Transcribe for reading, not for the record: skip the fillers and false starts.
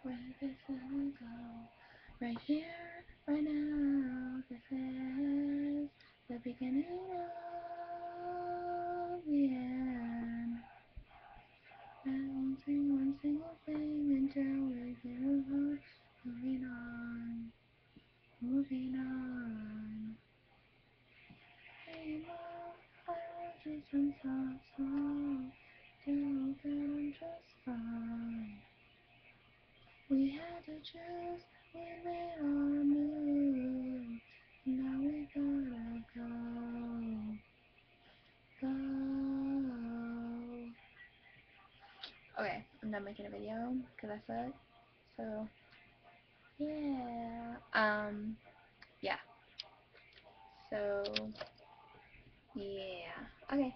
Where this will go? Right here, right now. This is the beginning of the end. I won't sing one single thing until we get along. Moving on, moving on. Hey mom, I wrote you some soft songs. You know that I'm just fine. We had to choose, we made our move. Now we gotta go, go. Okay, I'm done making a video because I suck. So, yeah. Yeah. So, yeah. Okay.